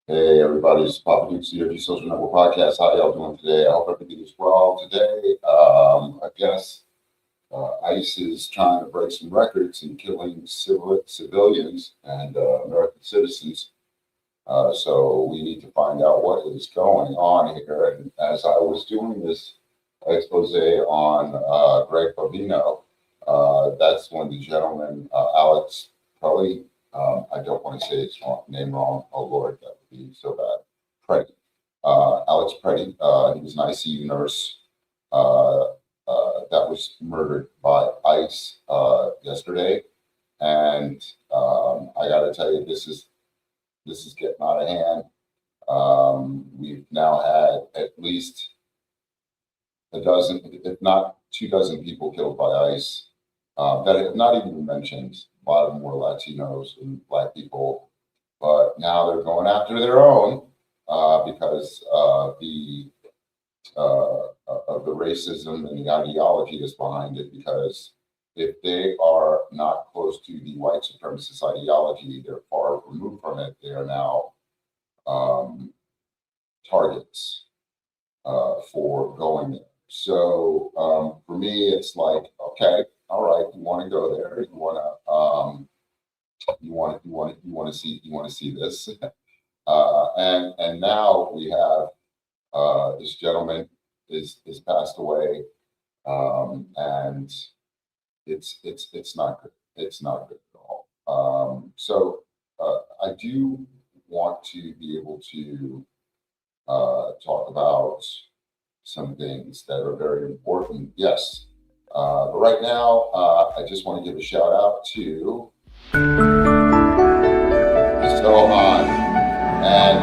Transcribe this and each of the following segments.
Hey everybody, it's Papa Duke's CRG Social Network Podcast. How y'all doing today? I hope everything is well today. I guess ICE is trying to break some records in killing civilians and American citizens. So we need to find out what is going on here. And as I was doing this expose on Greg Bovino, that's when the gentleman, Alex Pelly, I don't want to say his name wrong. Oh Lord, that would be so bad. Preddy. Alex Preddy. He was an ICU nurse that was murdered by ICE yesterday, and I got to tell you, this is getting out of hand. We've now had at least a dozen, if not 2 dozen, people killed by ICE that have not even been mentioned. A lot of them were Latinos and Black people, but now they're going after their own because of the racism and the ideology that's behind it. Because if they are not close to the white supremacist ideology, they're far removed from it. They are now targets for going there. So for me, it's like, okay, all right, you want to go there, you want to see this, and now we have this gentleman is passed away, and it's not good. It's not good at all. So I do want to be able to talk about some things that are very important. Yes. But right now, I just want to give a shout out to Sohan and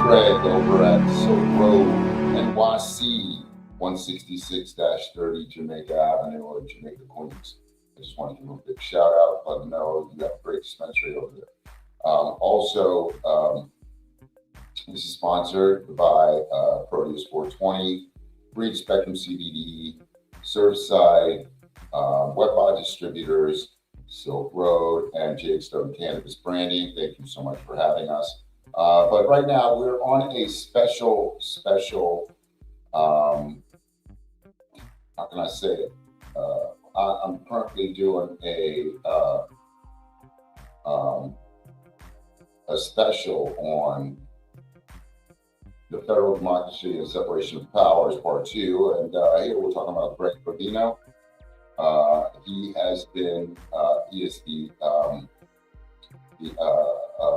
Craig over at Silk Road NYC 166-30 Jamaica Avenue or Jamaica, Queens. I just want to give them a big shout out, let them know you have a great dispensary over there. Also, this is sponsored by Produce 420, Breed Spectrum CBD, Surfside, Wet Bod Distributors, Silk Road, and JX Cannabis Branding. Thank you so much for having us. But right now we're on a special, how can I say it? I'm currently doing a special on the federal democracy and separation of powers, part 2. And here we're talking about Greg Bovino. He has been, he is the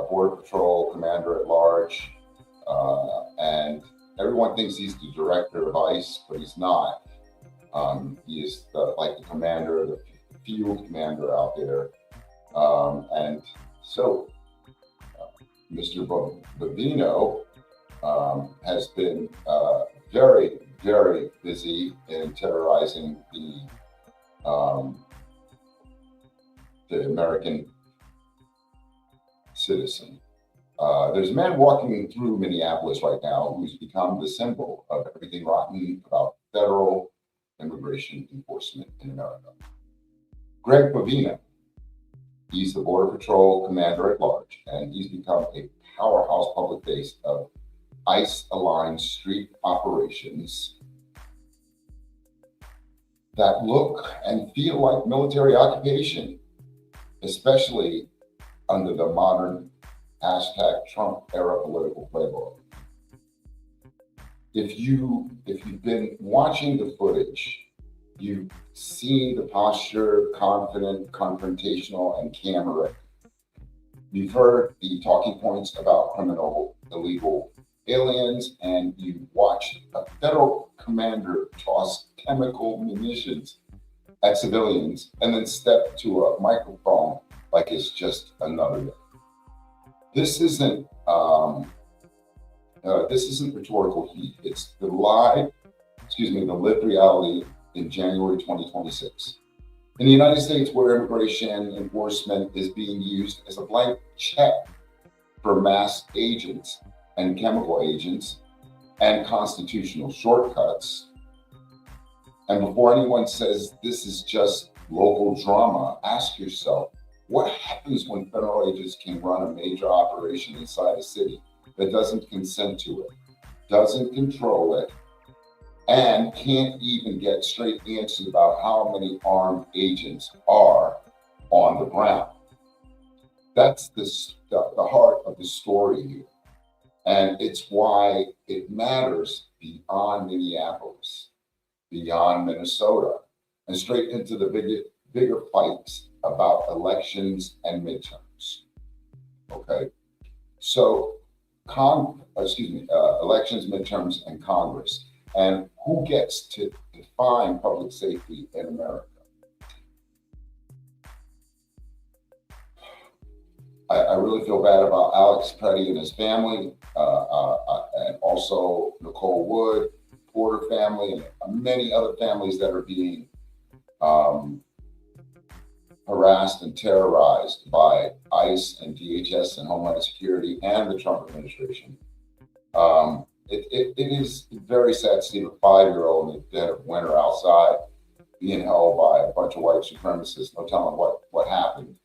Border Patrol Commander at Large. And everyone thinks he's the director of ICE, but he's not. He is like the commander, the field commander out there. And so Mr. Bovino has been very, very busy in terrorizing the American citizen. There's a man walking through Minneapolis right now who's become the symbol of everything rotten about federal immigration enforcement in America. Greg Bovino. He's the Border Patrol Commander at Large, and he's become a powerhouse public face of ICE-aligned street operations that look and feel like military occupation, especially under the modern #Trump era political playbook. If you've been watching the footage, you've seen the posture, confident, confrontational, and camera. You've heard the talking points about criminal, illegal aliens, and you watched a federal commander toss chemical munitions at civilians and then step to a microphone like it's just another day. This isn't rhetorical heat. It's the lived reality in January 2026. In the United States, where immigration enforcement is being used as a blank check for mass agents and chemical agents and constitutional shortcuts. And before anyone says this is just local drama, ask yourself, What happens when federal agents can run a major operation inside a city that doesn't consent to it, doesn't control it, and can't even get straight answers about how many armed agents are on the ground? That's the heart of the story here. And it's why it matters beyond Minneapolis, beyond Minnesota, and straight into the bigger fights about elections and midterms. Okay, so elections, midterms, and Congress, and who gets to define public safety in America? I really feel bad about Alex Petty and his family, and also Nicole Wood, Porter family, and many other families that are being um, harassed and terrorized by ICE and DHS and Homeland Security and the Trump administration. It is very sad to see a 5-year-old in the dead of winter outside being held by a bunch of white supremacists. No telling what happened.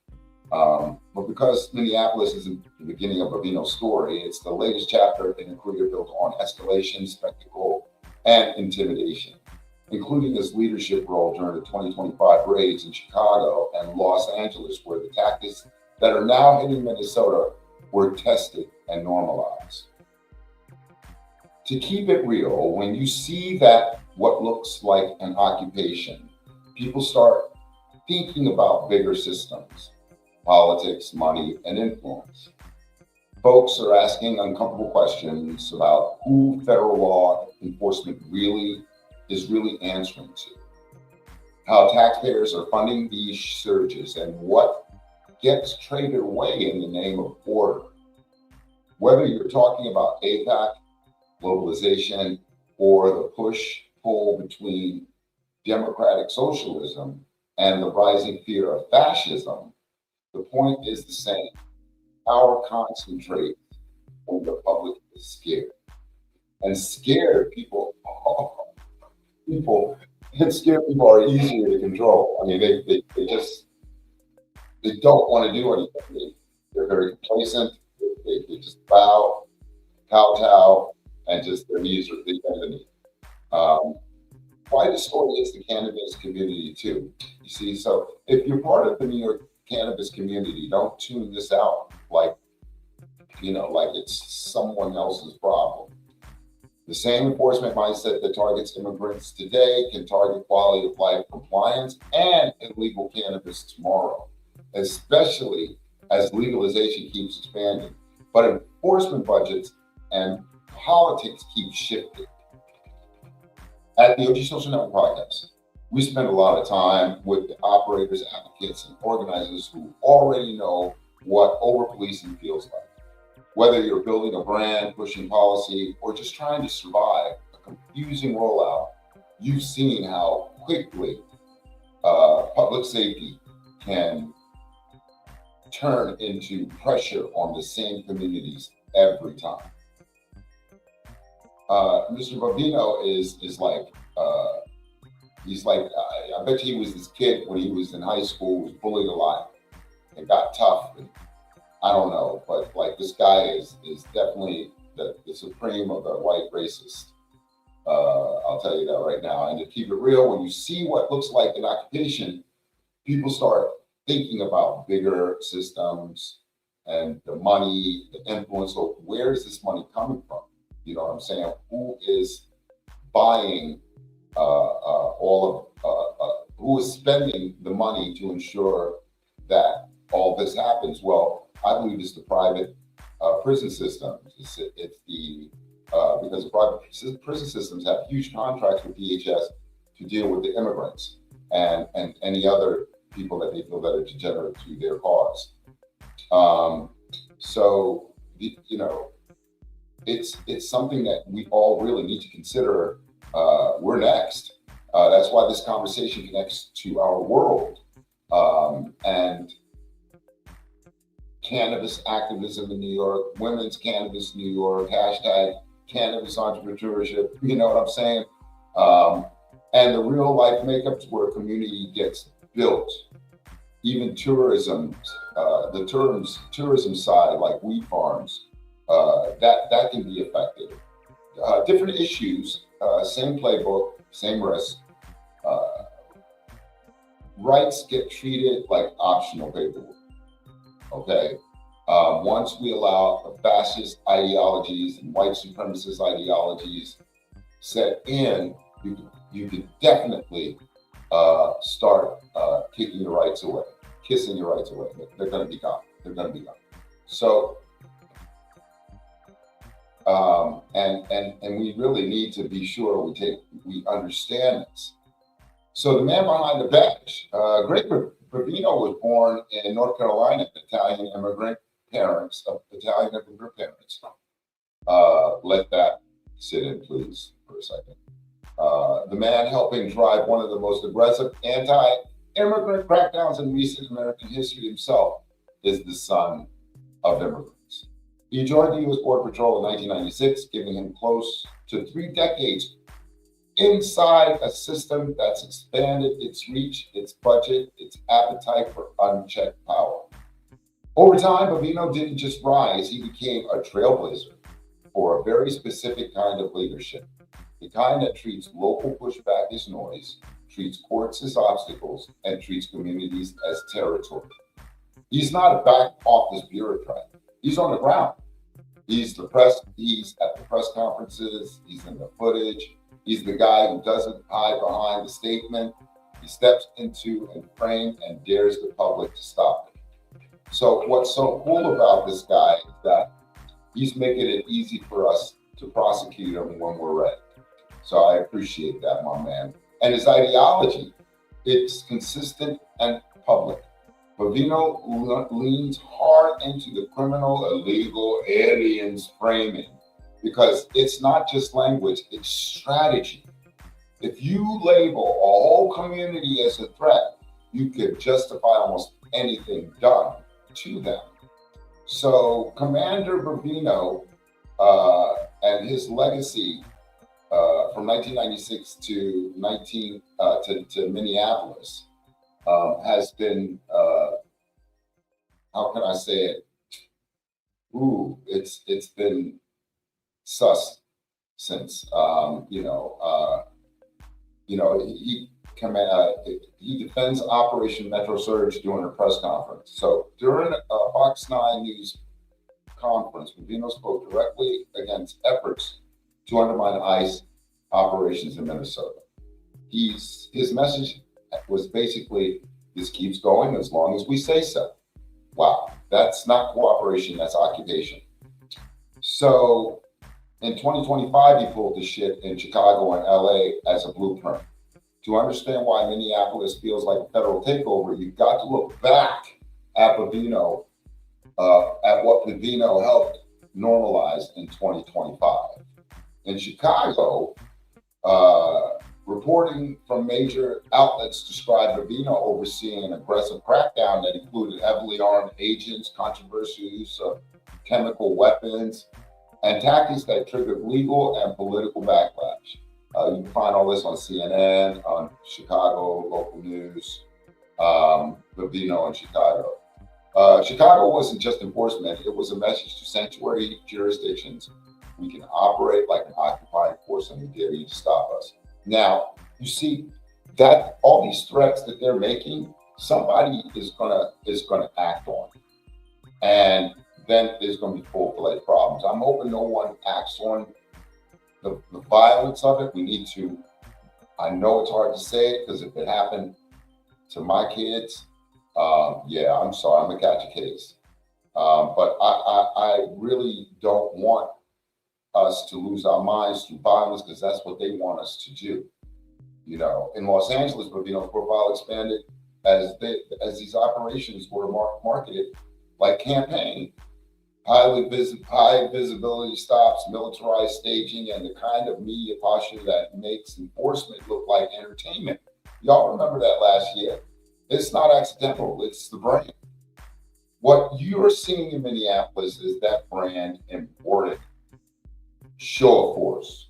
But because Minneapolis isn't the beginning of Bovino's story, it's the latest chapter in a career built on escalation, spectacle, and intimidation, including his leadership role during the 2025 raids in Chicago and Los Angeles, where the tactics that are now hitting Minnesota were tested and normalized. To keep it real, when you see that what looks like an occupation, people start thinking about bigger systems, politics, money, and influence. Folks are asking uncomfortable questions about who federal law enforcement is really answering to, how taxpayers are funding these surges, and what gets traded away in the name of order. Whether you're talking about APAC, globalization, or the push-pull between democratic socialism and the rising fear of fascism, the point is the same. Power concentrates when the public is scared. And scared people, and scared people are easier to control. I mean, they just, they don't want to do anything. They're very complacent. They just kowtow, and just their knees are the enemy. Why the story is the cannabis community too. You see, so if you're part of the New York cannabis community, don't tune this out like it's someone else's problem. The same enforcement mindset that targets immigrants today can target quality of life compliance and illegal cannabis tomorrow, especially as legalization keeps expanding. But enforcement budgets and politics keep shifting. At the OG Social Network podcast, we spend a lot of time with the operators, advocates, and organizers who already know what over-policing feels like. Whether you're building a brand, pushing policy, or just trying to survive a confusing rollout, you've seen how quickly public safety can turn into pressure on the same communities every time. Mr. Bovino is like, he's like, I bet you he was this kid when he was in high school, was bullied a lot and got tough. And I don't know, but like this guy is definitely the supreme of the white racist. I'll tell you that right now. And to keep it real, when you see what looks like an occupation, people start thinking about bigger systems and the money, the influence. So where is this money coming from? You know what I'm saying? Who is buying who is spending the money to ensure that all this happens? Well, I believe it's the private prison systems. It's the because private prison systems have huge contracts with DHS to deal with the immigrants and any other people that they feel that are degenerate to their cause. So it's something that we all really need to consider. We're next. That's why this conversation connects to our world. And cannabis activism in New York, women's cannabis New York, hashtag cannabis entrepreneurship, you know what I'm saying? And the real life makeups where a community gets built even tourism, tourism side, like wheat farms, that can be affected. Different issues, same playbook, same risk. Uh, Rights get treated like optional paperwork. Okay. Once we allow the fascist ideologies and white supremacist ideologies set in, you can definitely start kicking your rights away, kissing your rights away. They're going to be gone. They're going to be gone. So, and we really need to be sure we understand this. So the man behind the badge, Greg Bovino was born in North Carolina, Italian immigrant parents, of Italian immigrant parents. Let that sit in, please, for a second. The man helping drive one of the most aggressive anti-immigrant crackdowns in recent American history himself is the son of immigrants. He joined the U.S. Border Patrol in 1996, giving him close to 3 decades inside a system that's expanded its reach, its budget, its appetite for unchecked power. Over time, Bovino didn't just rise, he became a trailblazer for a very specific kind of leadership. The kind that treats local pushback as noise, treats courts as obstacles, and treats communities as territory. He's not a back office bureaucrat. He's on the ground. He's at the press conferences, he's in the footage, he's the guy who doesn't hide behind the statement. He steps into a frame and dares the public to stop it. So what's so cool about this guy is that he's making it easy for us to prosecute him when we're ready. So I appreciate that, my man. And his ideology, it's consistent and public. Bovino leans hard into the criminal, illegal, aliens framing because it's not just language, it's strategy. If you label a whole community as a threat, you could justify almost anything done to them. So Commander Bovino and his legacy from 1996 to to Minneapolis has been how can I say it? It's been sus since he defends Operation Metro Surge during a press conference. So during a Fox 9 News conference, Bovino spoke directly against efforts to undermine ICE operations in Minnesota. His message was basically, this keeps going as long as we say so. Wow, that's not cooperation, that's occupation. So in 2025, he pulled the shit in Chicago and LA as a blueprint. To understand why Minneapolis feels like a federal takeover, you've got to look back at Bovino, at what Bovino helped normalize in 2025. In Chicago, reporting from major outlets described Bovino overseeing an aggressive crackdown that included heavily armed agents, controversial use of chemical weapons, and tactics that triggered legal and political backlash. You can find all this on CNN, on Chicago local news, Bovino in Chicago. Chicago wasn't just enforcement, it was a message to sanctuary jurisdictions. We can operate like an occupying force and we dare you to stop us. Now, you see that all these threats that they're making, somebody is gonna act on. And then there's gonna be full-fledged problems. I'm hoping no one acts on the violence of it. We need to, I know it's hard to say it because if it happened to my kids, yeah, I'm sorry, I'm gonna catch a case. But I really don't want us to lose our minds through violence because that's what they want us to do. You know, in Los Angeles, Bovino's profile expanded as these operations were marketed like campaign, high visibility stops, militarized staging, and the kind of media posture that makes enforcement look like entertainment. Y'all remember that last year? It's not accidental, it's the brand. What you're seeing in Minneapolis is that brand imported. Show of force,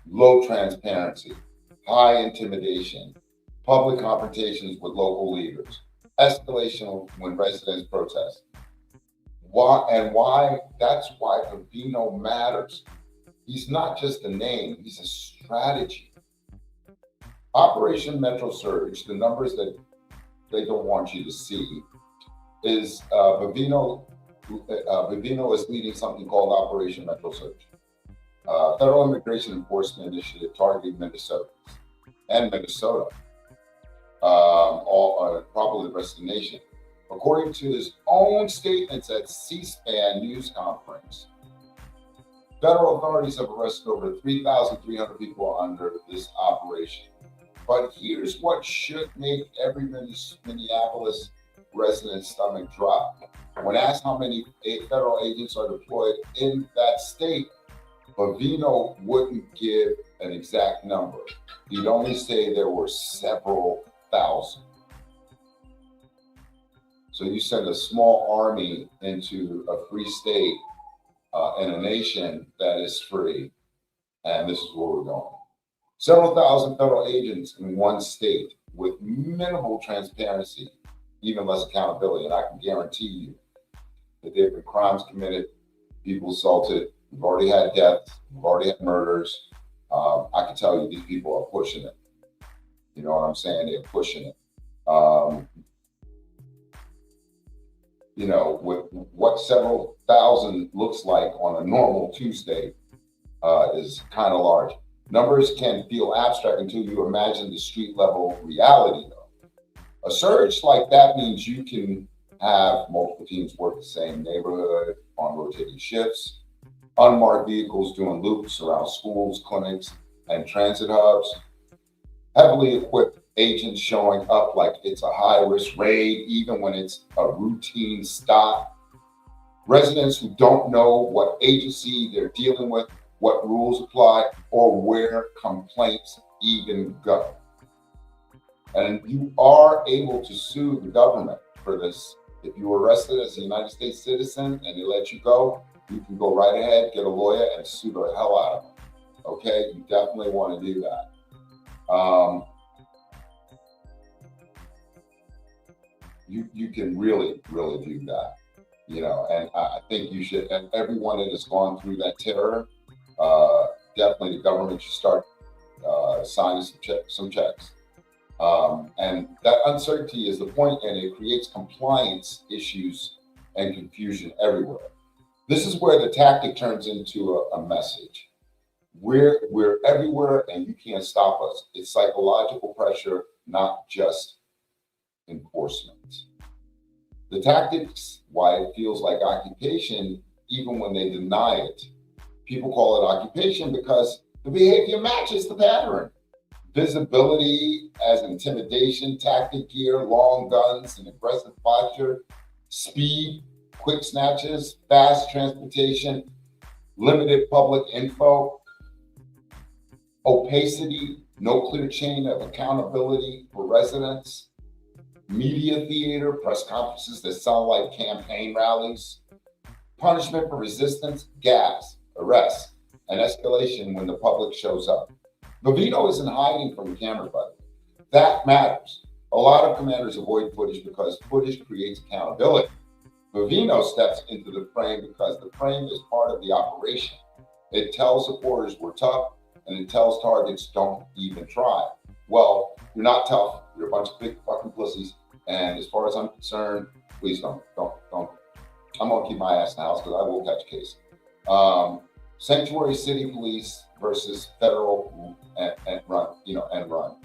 low transparency, high intimidation, public confrontations with local leaders. Escalation when residents protest. Why and why? That's why Bovino matters. He's not just a name; he's a strategy. Operation Metro Surge, the numbers that they don't want you to see, is Bovino. Bovino is leading something called Operation Metro Surge, federal immigration enforcement initiative targeting Minnesota and Minnesota, all probably the rest of the nation. According to his own statements at C-SPAN news conference, federal authorities have arrested over 3,300 people under this operation. But here's what should make every Minneapolis resident's stomach drop. When asked how many federal agents are deployed in that state, Bovino wouldn't give an exact number. He'd only say there were several thousand. So you send a small army into a free state in a nation that is free, and this is where we're going. Several thousand federal agents in one state with minimal transparency, even less accountability, and I can guarantee you that there have been crimes committed, people assaulted, we've already had deaths, we've already had murders. I can tell you these people are pushing it. You know what I'm saying? They're pushing it. You know, with what several thousand looks like on a normal Tuesday is kind of large. Numbers can feel abstract until you imagine the street level reality, though. A surge like that means you can have multiple teams work the same neighborhood on rotating shifts, unmarked vehicles doing loops around schools, clinics, and transit hubs, heavily equipped agents showing up like it's a high-risk raid, even when it's a routine stop. Residents who don't know what agency they're dealing with, what rules apply, or where complaints even go. And you are able to sue the government for this. If you were arrested as a United States citizen and they let you go, you can go right ahead, get a lawyer, and sue the hell out of them. Okay, you definitely want to do that. You can really do that, you know. And I think you should. And everyone that has gone through that terror, definitely the government should start signing some checks. And that uncertainty is the point, and it creates compliance issues and confusion everywhere. This is where the tactic turns into a message. We're everywhere, and you can't stop us. It's psychological pressure, not just enforcement. The tactics, why it feels like occupation, even when they deny it. People call it occupation because the behavior matches the pattern. Visibility as intimidation, tactic gear, long guns, and aggressive posture, speed, quick snatches, fast transportation, limited public info, opacity, no clear chain of accountability for residents, media theater, press conferences that sound like campaign rallies, punishment for resistance, gas, arrest, and escalation when the public shows up. Bovino isn't hiding from the camera, by the way. That matters. A lot of commanders avoid footage because footage creates accountability. Bovino steps into the frame because the frame is part of the operation. It tells supporters we're tough, and it tells targets don't even try. Well, you're not tough. You're a bunch of big fucking pussies. And as far as I'm concerned, please don't. I'm gonna keep my ass in the house because I will catch a case. Sanctuary city police versus federal and run.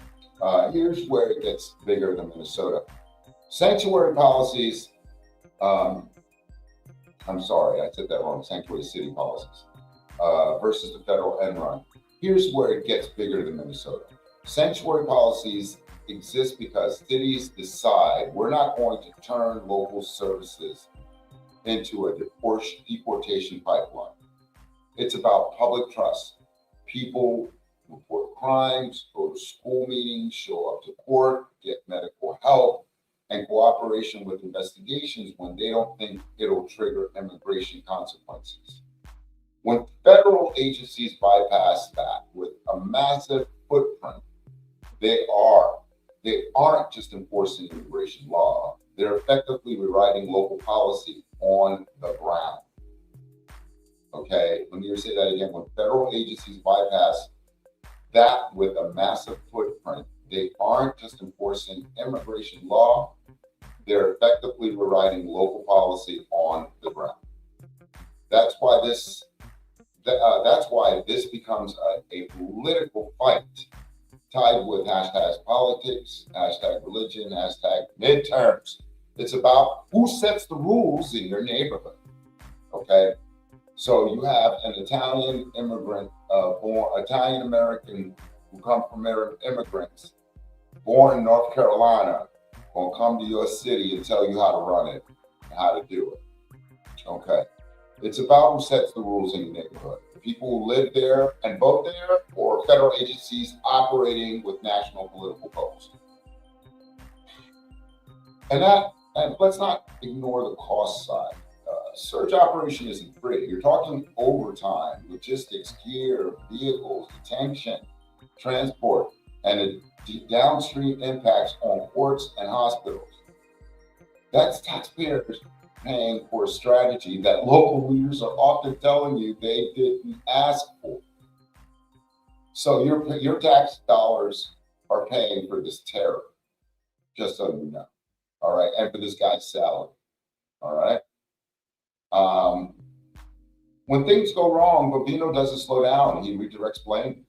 Here's where it gets bigger than Minnesota. Sanctuary policies. I'm sorry, I said that wrong. Sanctuary city policies versus the federal and run. Here's where it gets bigger than Minnesota. Sanctuary policies exist because cities decide we're not going to turn local services into a deportation pipeline. It's about public trust. People report crimes, go to school meetings, show up to court, get medical help, and cooperation with investigations when they don't think it'll trigger immigration consequences. When federal agencies bypass that with a massive footprint, they aren't just enforcing immigration law, they're effectively rewriting local policy on the ground. Okay, let me say that again. When federal agencies bypass that with a massive footprint, they aren't just enforcing immigration law, they're effectively rewriting local policy on the ground. That's why this becomes a political fight tied with hashtags politics, hashtag religion, hashtag midterms. It's about who sets the rules in your neighborhood. Okay, so you have an Italian immigrant, Italian American who come from immigrants, born in North Carolina, gonna come to your city and tell you how to run it and how to do it. Okay, it's about who sets the rules in your neighborhood. People who live there and vote there, or federal agencies operating with national political goals. And let's not ignore the cost side. Search operation isn't free. You're talking overtime, logistics, gear, vehicles, detention, transport, and the downstream impacts on ports and hospitals. That's taxpayers paying for a strategy that local leaders are often telling you they didn't ask for. So your tax dollars are paying for this terror, just so you know. All right, and for this guy's salary. All right. When things go wrong, Bovino doesn't slow down. He redirects blame.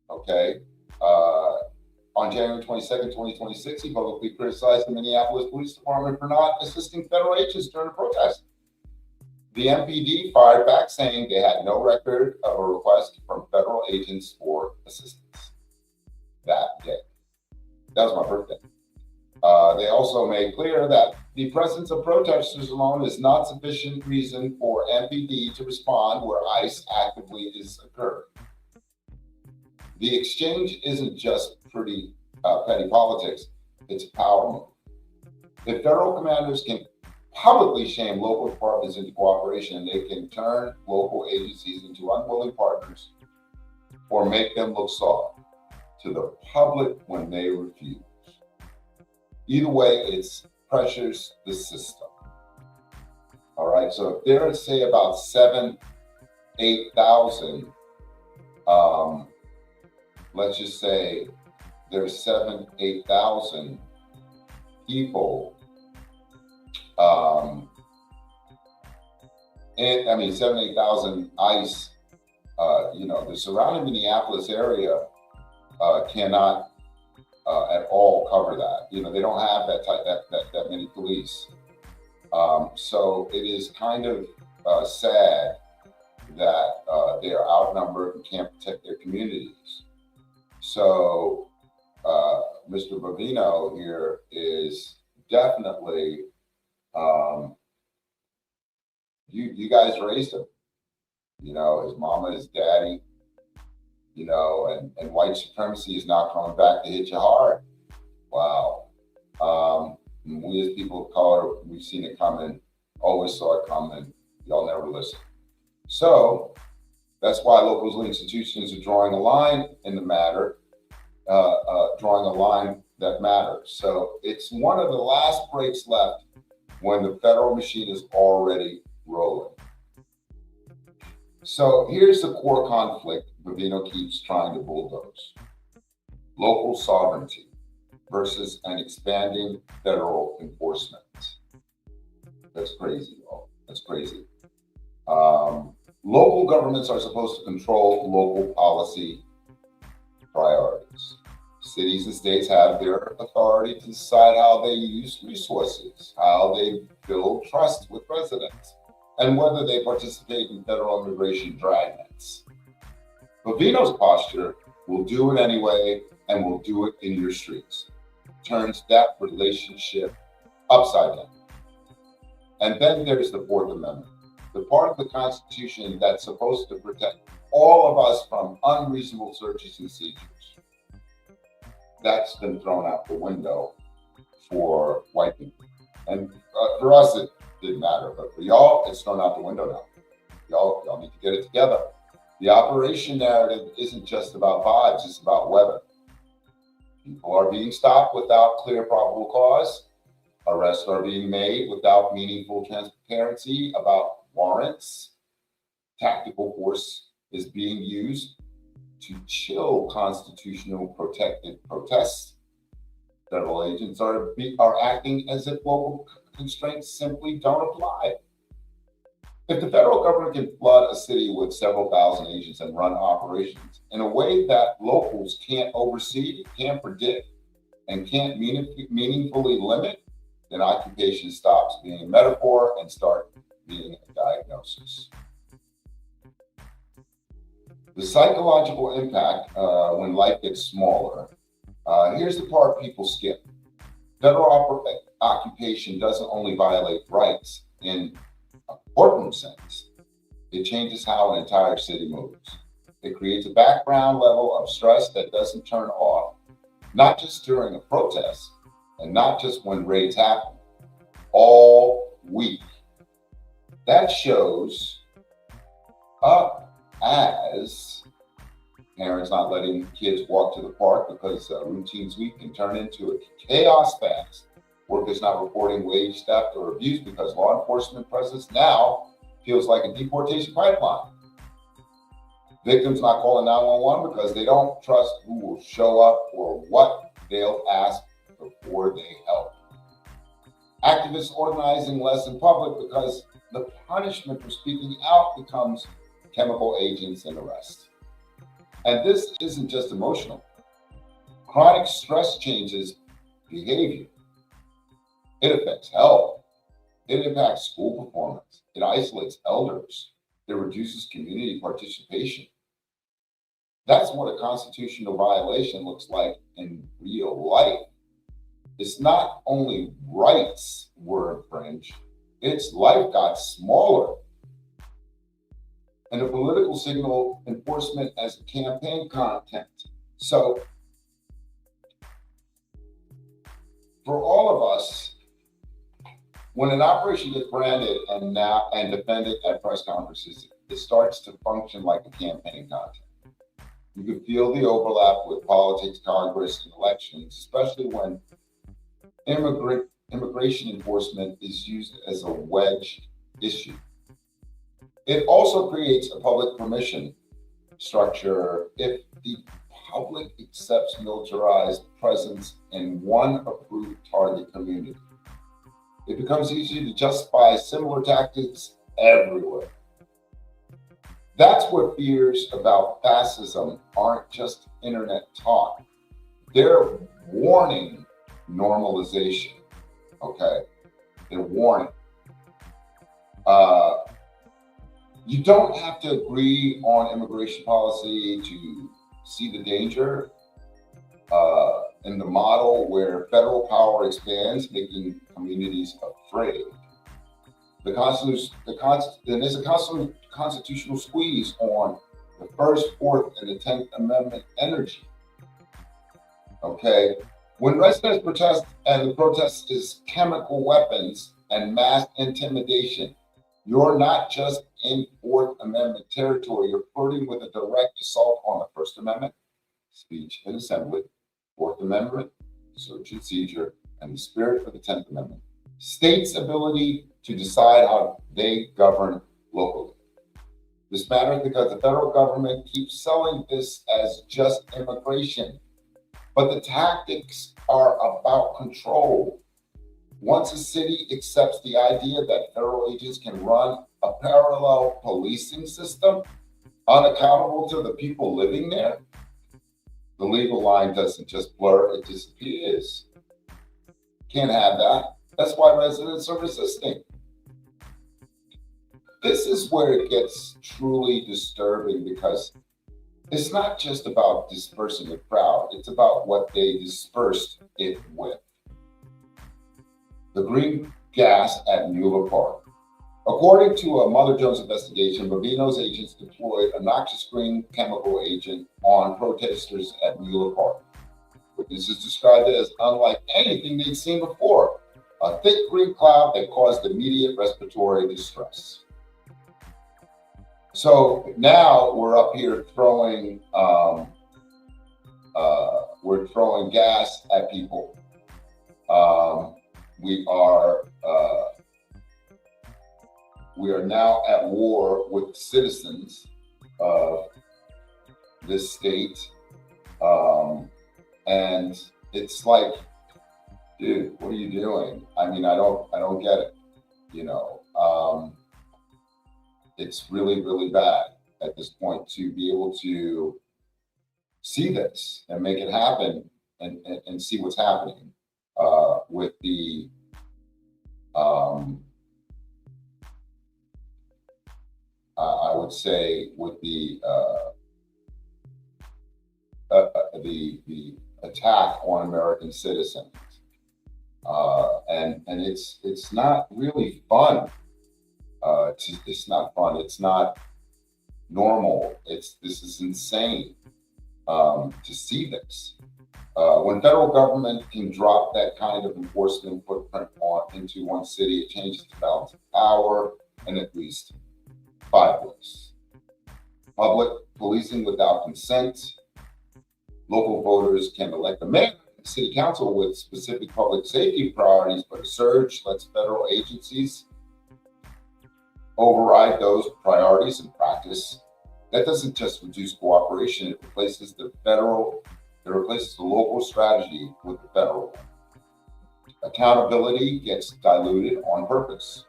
Okay. On January 22nd, 2026, he publicly criticized the Minneapolis Police Department for not assisting federal agents during a protest. The MPD fired back, saying they had no record of a request from federal agents for assistance that day. That was my birthday. They also made clear that the presence of protesters alone is not sufficient reason for MPD to respond where ICE actively is occurring. The exchange isn't just petty politics, it's a power move. If federal commanders can publicly shame local departments into cooperation, they can turn local agencies into unwilling partners or make them look soft to the public when they refuse. Either way, it pressures the system. All right, so if there are, say, about 8,000, let's just say there's 8,000 people, 8,000 ICE, the surrounding Minneapolis area cannot at all cover that. They don't have that many police. So it is kind of sad that they are outnumbered and can't protect their communities. So Mr. Bovino here is definitely, you guys raised him. His mama, his daddy, and white supremacy is not coming back to hit you hard. Wow. We as people of color, we've seen it coming, always saw it coming. Y'all never listen. So that's why local institutions are drawing a line in the matter, drawing a line that matters. So it's one of the last breaks left when the federal machine is already rolling. So here's the core conflict Bovino keeps trying to bulldoze. Local sovereignty versus an expanding federal enforcement. That's crazy, y'all. That's crazy. Local governments are supposed to control local policy priorities. Cities and states have their authority to decide how they use resources, how they build trust with residents, and whether they participate in federal immigration dragnets. Bovino's posture will do it anyway and will do it in your streets. Turns that relationship upside down. And then there's the Fourth Amendment, the part of the Constitution that's supposed to protect all of us from unreasonable searches and seizures. That's been thrown out the window for white people. And for us, it didn't matter, but for y'all, it's thrown out the window now. Y'all need to get it together. The operation narrative isn't just about vibes, it's about weather. People are being stopped without clear probable cause. Arrests are being made without meaningful transparency about warrants. Tactical force is being used to chill constitutional protected protests. Federal agents are acting as if local constraints simply don't apply. If the federal government can flood a city with several thousand agents and run operations in a way that locals can't oversee, can't predict, and can't meaningfully limit, then occupation stops being a metaphor and starts being a diagnosis. The psychological impact when life gets smaller. Here's the part people skip. Federal occupation doesn't only violate rights in a courtroom sense, it changes how an entire city moves. It creates a background level of stress that doesn't turn off, not just during a protest and not just when raids happen, all week. That shows up as parents not letting kids walk to the park because routines week can turn into a chaos fast. Workers not reporting wage theft or abuse because law enforcement presence now feels like a deportation pipeline. Victims not calling 911 because they don't trust who will show up or what they'll ask before they help. Activists organizing less in public because the punishment for speaking out becomes chemical agents and arrests. And this isn't just emotional. Chronic stress changes behavior. It affects health. It impacts school performance. It isolates elders. It reduces community participation. That's what a constitutional violation looks like in real life. It's not only rights were infringed, its life got smaller. And the political signal enforcement as campaign content. So, for all of us, when an operation gets branded and defended at press conferences, it starts to function like a campaign content. You can feel the overlap with politics, Congress, and elections, especially when immigration enforcement is used as a wedge issue. It also creates a public permission structure if the public accepts militarized presence in one approved target community. It becomes easy to justify similar tactics everywhere. That's where fears about fascism aren't just internet talk. They're warning normalization, okay? They're warning. You don't have to agree on immigration policy to see the danger in the model where federal power expands, making communities afraid. There's a constitutional squeeze on the First, Fourth, and the 10th Amendment energy. Okay, when residents protest and the protest is chemical weapons and mass intimidation, you're not just in Fourth Amendment territory, you're flirting with a direct assault on the First Amendment, speech and assembly, Fourth Amendment, search and seizure, and the spirit of the 10th Amendment. States' ability to decide how they govern locally. This matters because the federal government keeps selling this as just immigration, but the tactics are about control. Once a city accepts the idea that federal agents can run a parallel policing system, unaccountable to the people living there, the legal line doesn't just blur, it disappears. Can't have that. That's why residents are resisting. This is where it gets truly disturbing because it's not just about dispersing the crowd, it's about what they dispersed it with. The green gas at Mueller Park. According to a Mother Jones investigation, Bovino's agents deployed a noxious green chemical agent on protesters at Mueller Park. Witnesses described it as unlike anything they'd seen before, a thick green cloud that caused immediate respiratory distress. So now we're up here throwing gas at people. we are now at war with citizens of this state, and it's like, dude, what are you doing? I mean, I don't get it. You know, it's really, really bad at this point to be able to see this and make it happen and see what's happening with the um, I would say with the attack on American citizens, and it's not really fun. It's not fun. It's not normal. This is insane to see this. When federal government can drop that kind of enforcement footprint into one city, it changes the balance of power in at least five ways. Public policing without consent. Local voters can elect a mayor and city council with specific public safety priorities, but a surge lets federal agencies override those priorities in practice. That doesn't just reduce cooperation, it replaces the local strategy with the federal one. Accountability gets diluted on purpose.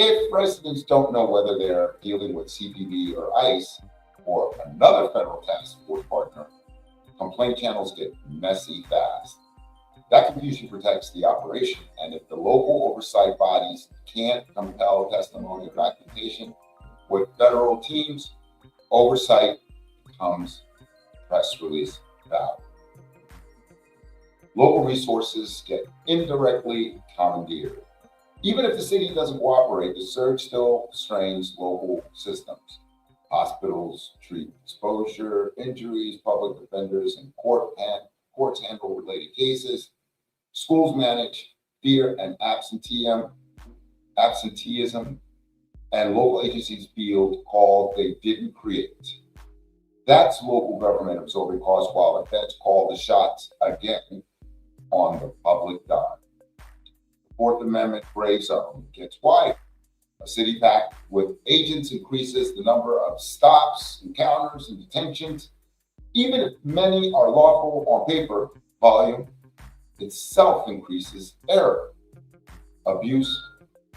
If residents don't know whether they're dealing with CPB or ICE or another federal task force partner, complaint channels get messy fast. That confusion protects the operation, and if the local oversight bodies can't compel testimony or documentation with federal teams, oversight becomes press release value. Local resources get indirectly commandeered. Even if the city doesn't cooperate, the surge still strains local systems. Hospitals treat exposure, injuries, public defenders and courts handle related cases. Schools manage fear and absenteeism, and local agencies field calls they didn't create. That's local government absorbing costs while the feds call the shots again on the public dime. The Fourth Amendment gray zone gets wide. A city packed with agents increases the number of stops, encounters, and detentions. Even if many are lawful on paper, volume itself increases error. Abuse,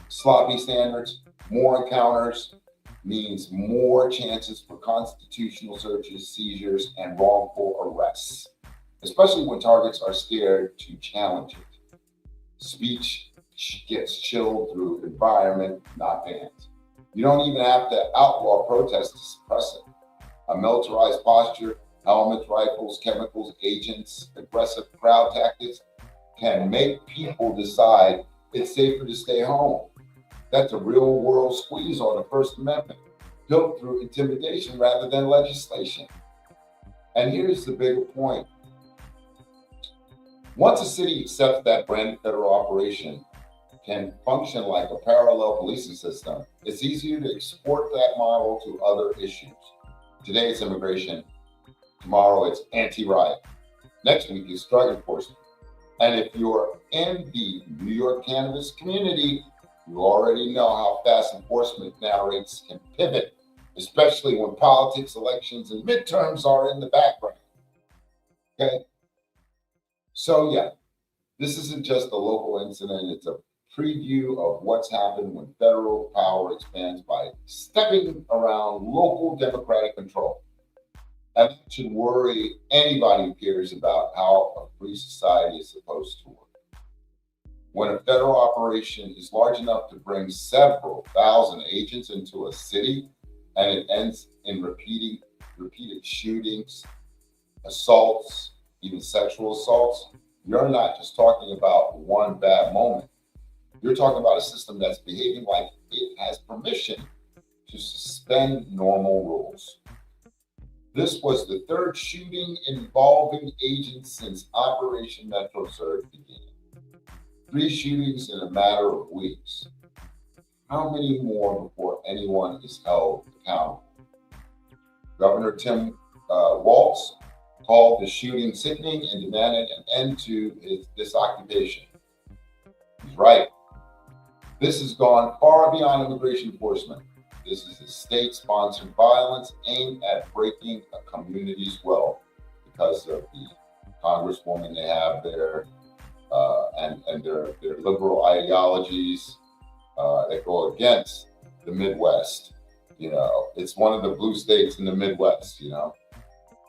sloppy standards, more encounters means more chances for constitutional searches, seizures, and wrongful arrests, especially when targets are scared to challenge it. Speech gets chilled through environment, not banned. You don't even have to outlaw protest to suppress it. A militarized posture, helmets, rifles, chemicals, agents, aggressive crowd tactics can make people decide it's safer to stay home. That's a real world squeeze on the First Amendment, built through intimidation rather than legislation. And here's the bigger point. Once a city accepts that branded federal operation can function like a parallel policing system, it's easier to export that model to other issues. Today it's immigration, tomorrow it's anti-riot, next week is drug enforcement. And if you're in the New York cannabis community, you already know how fast enforcement narrates can pivot, especially when politics, elections, and midterms are in the background. Okay? So yeah, this isn't just a local incident, it's a preview of what's happened when federal power expands by stepping around local democratic control. And that should worry anybody who cares about how a free society is supposed to work. When a federal operation is large enough to bring several thousand agents into a city and it ends in repeated shootings, assaults, even sexual assaults, you're not just talking about one bad moment. You're talking about a system that's behaving like it has permission to suspend normal rules. This was the third shooting involving agents since Operation Metro Surge began. 3 shootings in a matter of weeks. How many more before anyone is held accountable? Governor Tim Walz called the shooting sickening and demanded an end to this occupation. He's right. This has gone far beyond immigration enforcement. This is a state-sponsored violence aimed at breaking a community's will because of the congresswoman they have there and their liberal ideologies that go against the Midwest. It's one of the blue states in the Midwest,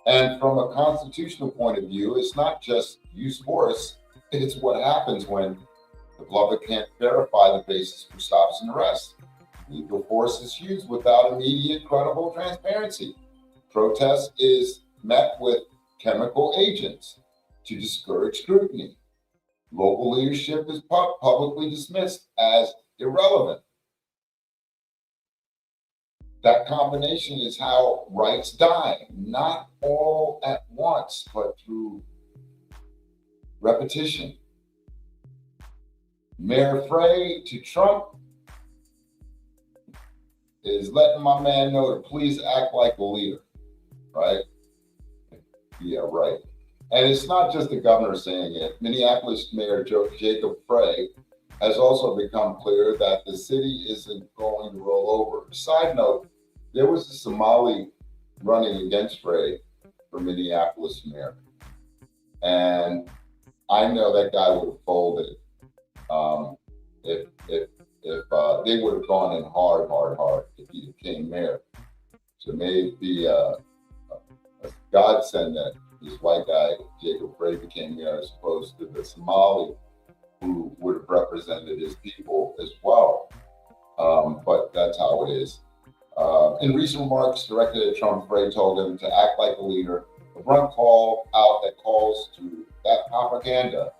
And from a constitutional point of view, it's not just use force, it's what happens when the beloved can't verify the basis for stops and arrests. Lethal force is used without immediate, credible transparency. Protest is met with chemical agents to discourage scrutiny. Local leadership is publicly dismissed as irrelevant. That combination is how rights die, not all at once, but through repetition. Mayor Frey to Trump is letting my man know to please act like a leader, right? Yeah, right. And it's not just the governor saying it. Minneapolis Mayor Jacob Frey has also become clear that the city isn't going to roll over. Side note, there was a Somali running against Frey for Minneapolis mayor. And I know that guy would have folded if they would have gone in hard if he became mayor. So maybe a godsend that this white guy, Jacob Frey, became mayor as opposed to the Somali who would have represented his people as well. But that's how it is. In recent remarks directed at Trump, Frey told him to act like a leader, a front call out that calls to that propaganda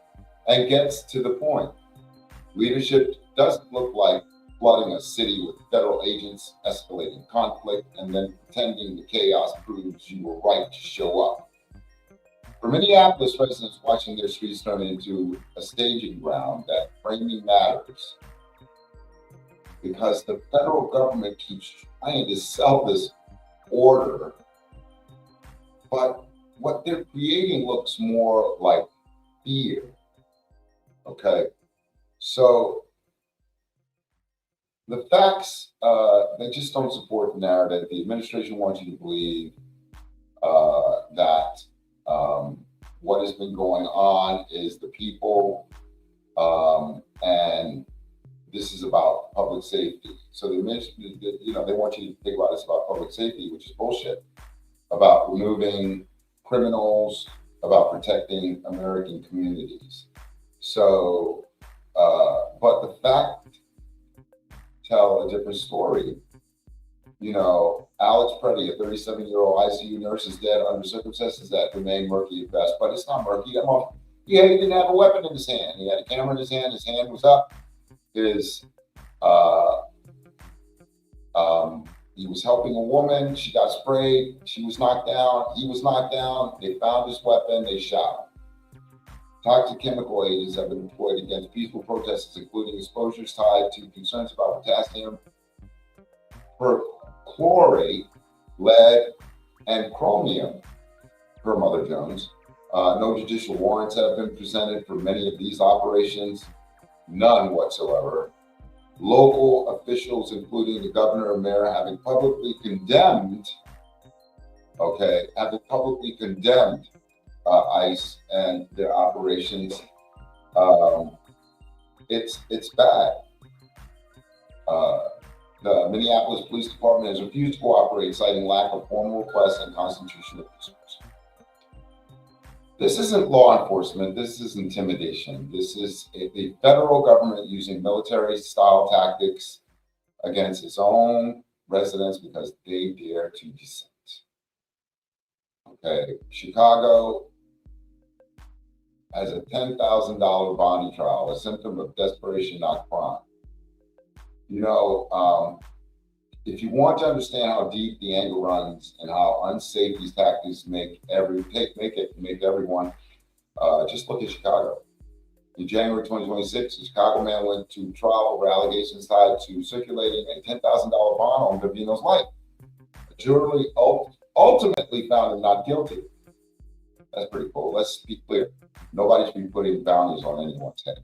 and gets to the point. Leadership doesn't look like flooding a city with federal agents, escalating conflict, and then pretending the chaos proves you were right to show up. For Minneapolis residents watching their streets turn into a staging ground, that framing matters because the federal government keeps trying to sell this order, but what they're creating looks more like fear. Okay, so the facts they just don't support the narrative. The administration wants you to believe that what has been going on is the people, and this is about public safety. So they want you to think about it's about public safety, which is bullshit. About removing criminals, about protecting American communities. So, but the facts tell a different story. Alex Preddy, a 37-year-old ICU nurse, is dead under circumstances that remain murky at best. But it's not murky. He didn't have a weapon in his hand. He had a camera in his hand. His hand was up. He was helping a woman. She got sprayed. She was knocked down. He was knocked down. They found his weapon. They shot him. Toxic chemical agents have been deployed against peaceful protesters, including exposures tied to concerns about potassium perchlorate, lead, and chromium, per Mother Jones. No judicial warrants have been presented for many of these operations, none whatsoever. Local officials, including the governor and mayor, having publicly condemned ICE and their operations. It's bad. The Minneapolis Police Department has refused to cooperate, citing lack of formal requests and constitutional concerns. This isn't law enforcement. This is intimidation. This is the federal government using military-style tactics against its own residents because they dare to dissent. Okay, Chicago has a $10,000 bond trial, a symptom of desperation, not crime. If you want to understand how deep the anger runs and how unsafe these tactics make everyone, just look at Chicago. In January 2026, a Chicago man went to trial over allegations tied to circulating a $10,000 bond on Bovino's life. The jury ultimately found him not guilty. That's pretty cool. Let's be clear. Nobody should be putting bounties on anyone's head.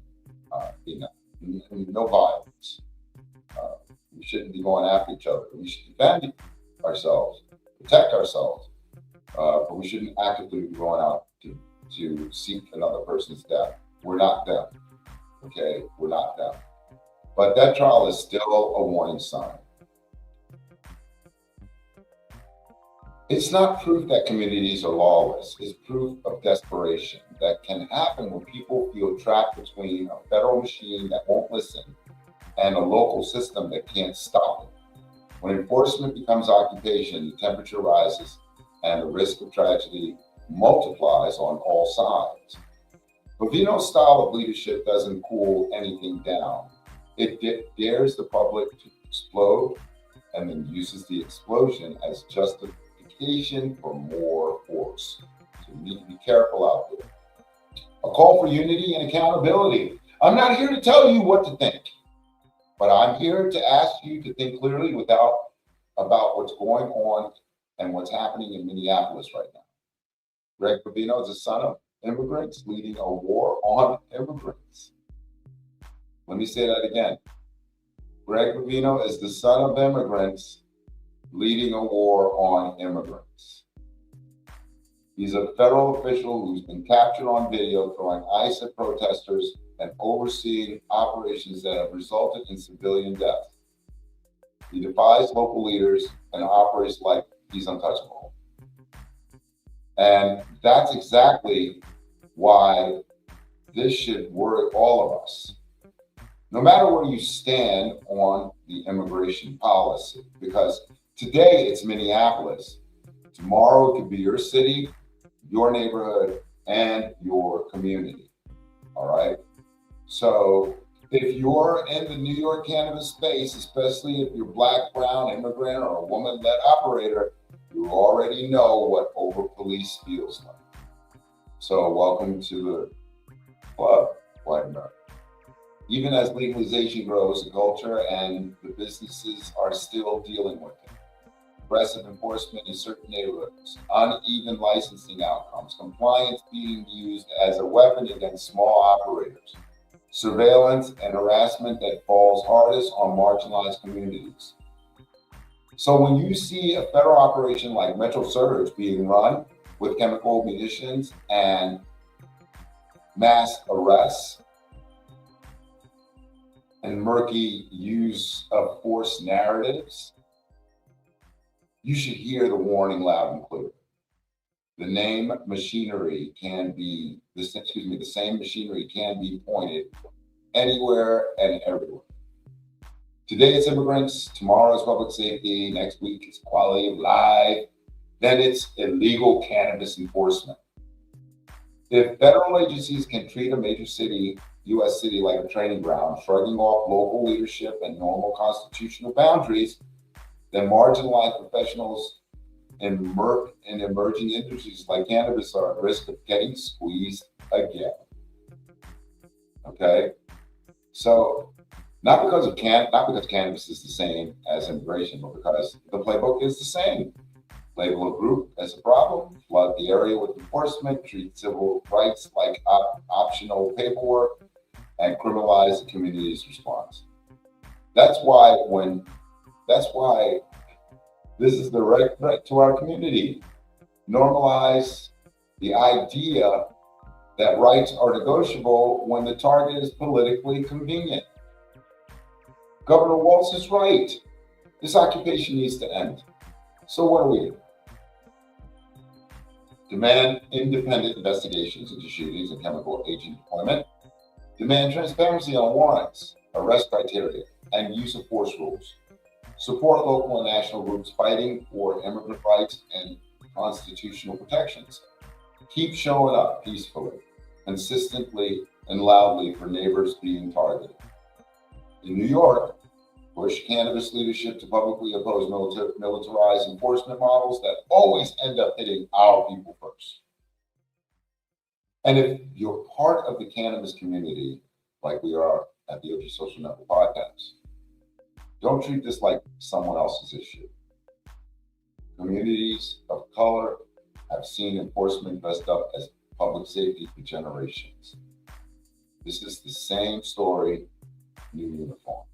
no violence. We shouldn't be going after each other. We should defend ourselves, protect ourselves, but we shouldn't actively be going out to seek another person's death. We're not them, okay? We're not them. But that trial is still a warning sign. It's not proof that communities are lawless. It's proof of desperation that can happen when people feel trapped between a federal machine that won't listen and a local system that can't stop it. When enforcement becomes occupation, the temperature rises and the risk of tragedy multiplies on all sides. Bovino's style of leadership doesn't cool anything down. It dares the public to explode and then uses the explosion as justification for more force. So we need to be careful out there. A call for unity and accountability. I'm not here to tell you what to think, but I'm here to ask you to think clearly about what's going on and what's happening in Minneapolis right now. Greg Bovino is the son of immigrants leading a war on immigrants. Let me say that again. Greg Bovino is the son of immigrants leading a war on immigrants. He's a federal official who's been captured on video throwing ice at protesters and overseeing operations that have resulted in civilian deaths. He defies local leaders and operates like he's untouchable. And that's exactly why this should worry all of us. No matter where you stand on the immigration policy, because today it's Minneapolis, tomorrow it could be your city, your neighborhood, and your community. All right. So if you're in the New York cannabis space, especially if you're Black, brown, immigrant, or a woman-led operator, you already know what over-police feels like. So welcome to the club, White America. Even as legalization grows, the culture and the businesses are still dealing with it. Aggressive enforcement in certain neighborhoods, uneven licensing outcomes, compliance being used as a weapon against small operators, surveillance and harassment that falls hardest on marginalized communities. So when you see a federal operation like Metro Surge being run with chemical munitions and mass arrests and murky use of force narratives, you should hear the warning loud and clear. The same machinery can be pointed anywhere and everywhere. Today it's immigrants, tomorrow it's public safety, next week it's quality of life, then it's illegal cannabis enforcement. If federal agencies can treat a major city, U.S. city, like a training ground, shrugging off local leadership and normal constitutional boundaries, then marginalized professionals in emerging industries like cannabis are at risk of getting squeezed again. Okay, so not because cannabis is the same as immigration, but because the playbook is the same. Label a group as a problem, flood the area with enforcement, treat civil rights like optional paperwork, and criminalize the community's response. That's why this is the right threat to our community. Normalize the idea that rights are negotiable when the target is politically convenient. Governor Walz is right. This occupation needs to end. So what do we do? Demand independent investigations into shootings and chemical agent deployment. Demand transparency on warrants, arrest criteria, and use of force rules. Support local and national groups fighting for immigrant rights and constitutional protections. Keep showing up peacefully, consistently, and loudly for neighbors being targeted. In New York, push cannabis leadership to publicly oppose militarized enforcement models that always end up hitting our people first. And if you're part of the cannabis community, like we are at the OG Social Network Podcast, don't treat this like someone else's issue. Communities of color have seen enforcement dressed up as public safety for generations. This is the same story new uniform.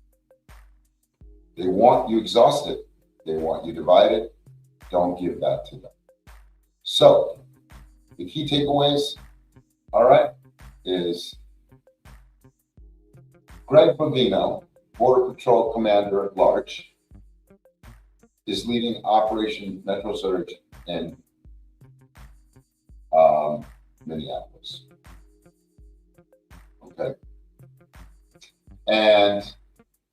They want you exhausted. They want you divided. Don't give that to them. So the key takeaways, all right, is Greg Bovino, Border Patrol Commander at Large, is leading Operation Metro Surge in Minneapolis. Okay. And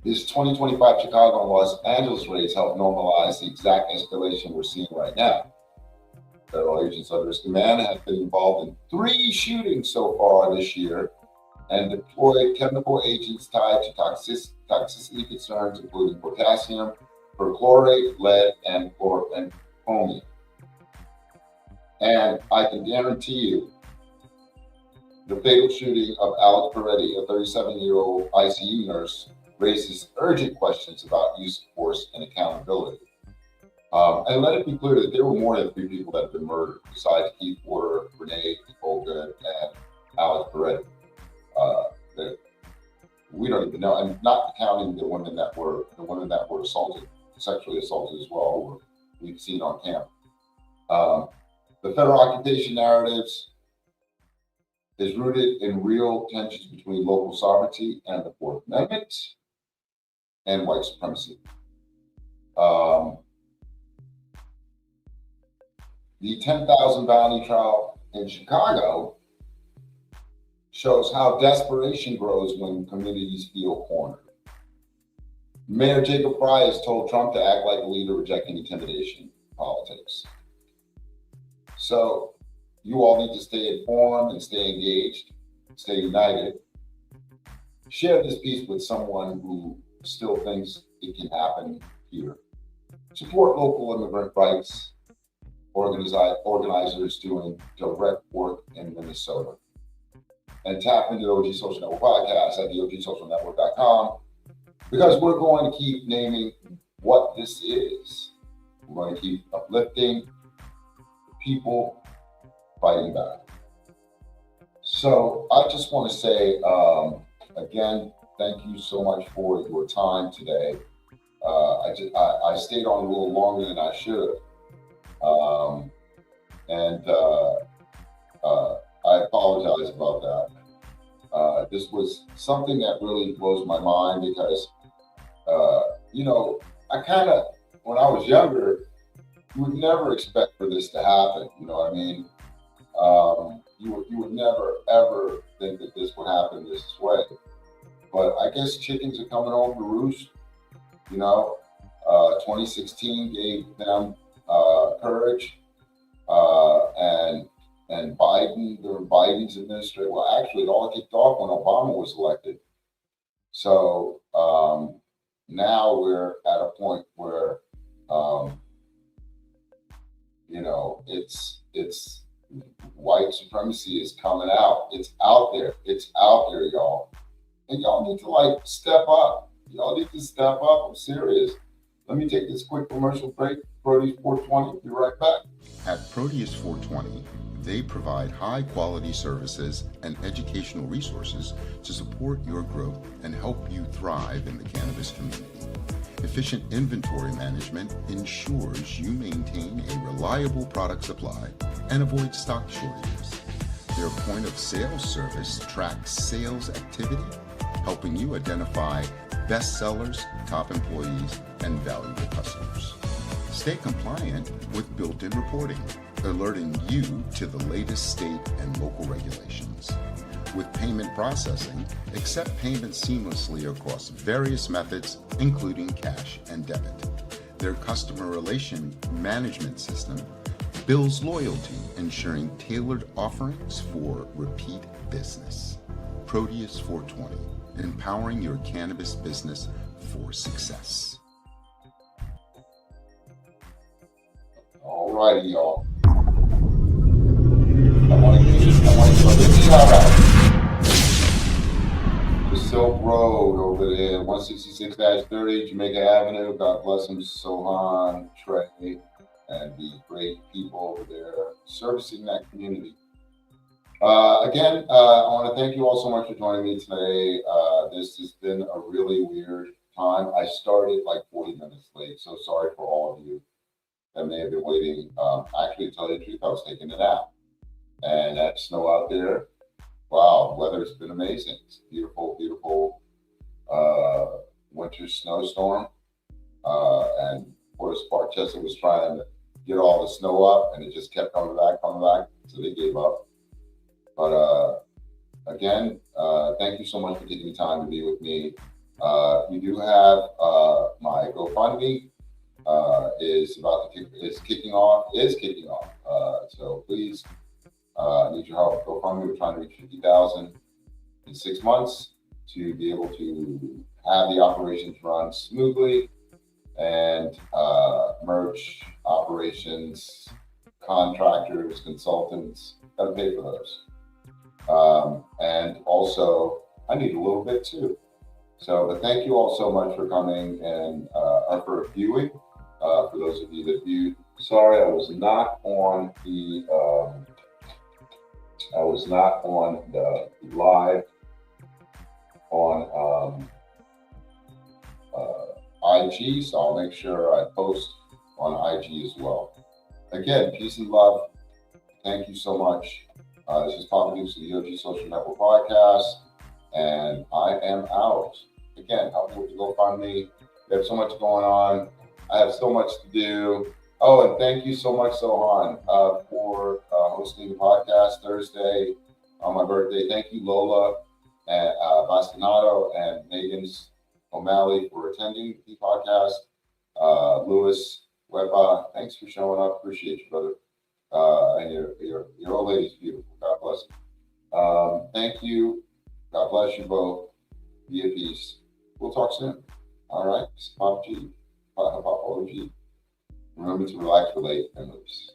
this 2025 Chicago and Los Angeles race helped normalize the exact escalation we're seeing right now. Federal agents under his command have been involved in 3 shootings so far this year and deployed chemical agents tied to toxicity concerns, including potassium, perchlorate, lead, and chromium. And I can guarantee you, the fatal shooting of Alex Peretti, a 37-year-old ICU nurse, raises urgent questions about use of force and accountability. And let it be clear that there were more than 3 people that have been murdered, besides Keith Porter, Renee Olga, and Alex Peretti. That we don't even know, and not counting the women that were assaulted, sexually assaulted as well, who we've seen on camp. The federal occupation narratives is rooted in real tensions between local sovereignty and the Fourth Amendment and white supremacy. The 10,000 bounty trial in Chicago shows how desperation grows when communities feel cornered. Mayor Jacob Frey has told Trump to act like a leader, rejecting intimidation politics. So you all need to stay informed and stay engaged, stay united. Share this piece with someone who still thinks it can happen here. Support local immigrant rights organizers doing direct work in Minnesota. And tap into the OG Social Network podcast at the OGSocialNetwork.com, because we're going to keep naming what this is. We're going to keep uplifting people fighting back. So I just want to say, again, thank you so much for your time today. I stayed on a little longer than I should have. I apologize about that. This was something that really blows my mind because, I kind of, when I was younger, you would never expect for this to happen. You know what I mean? You would never, ever think that this would happen this way. But I guess chickens are coming home to roost. 2016 gave them courage. And Biden, during Biden's administration, well, actually, it all kicked off when Obama was elected. So now we're at a point where, it's white supremacy is coming out. It's out there. It's out there, y'all. And y'all need to step up. Y'all need to step up. I'm serious. Let me take this quick commercial break. Proteus 420. Be right back. At Proteus 420, they provide high-quality services and educational resources to support your growth and help you thrive in the cannabis community. Efficient inventory management ensures you maintain a reliable product supply and avoid stock shortages. Their point-of-sale service tracks sales activity, helping you identify best sellers, top employees, and valuable customers. Stay compliant with built-in reporting, alerting you to the latest state and local regulations. With payment processing, accept payments seamlessly across various methods, including cash and debit. Their customer relation management system builds loyalty, ensuring tailored offerings for repeat business. Proteus 420, empowering your cannabis business for success. All righty, y'all. I want to give a big shout out. The Silk Road over there, 166-30 Jamaica Avenue. God bless them, Sohan, Trey, and the great people over there servicing that community. Again, I want to thank you all so much for joining me today. This has been a really weird time. I started like 40 minutes late, so sorry for all of you that may have been waiting. Actually, to tell you the truth, I was taking a nap, and that snow out there. Wow, weather's been amazing. It's beautiful, beautiful winter snowstorm. And of course, Barchester was trying to get all the snow up, and it just kept coming back, so they gave up. But again, thank you so much for taking the time to be with me. You do have my GoFundMe is kicking off. So please need your help. GoFundMe, we're trying to reach 50,000 in 6 months to be able to have the operations run smoothly, and merch operations, contractors, consultants, got to pay for those. And also, I need a little bit too. So, but thank you all so much for coming and for viewing. For those of you that viewed, sorry, I was not on the live on IG, so I'll make sure I post on IG as well. Again, peace and love. Thank you so much. This is Papa Dukes of the OG Social Network Podcast, and I am out. Again, help me with the GoFundMe. We have so much going on. I have so much to do. Oh, and thank you so much, Sohan, for hosting the podcast Thursday on my birthday. Thank you, Lola and Bastinado and Megan's O'Malley for attending the podcast. Lewis Webba, thanks for showing up. Appreciate you, brother. And your old lady's beautiful. God bless you. Thank you. God bless you both. Be at peace. We'll talk soon. All right. Pop G. Pop OG. Remember to relax, relate, and release.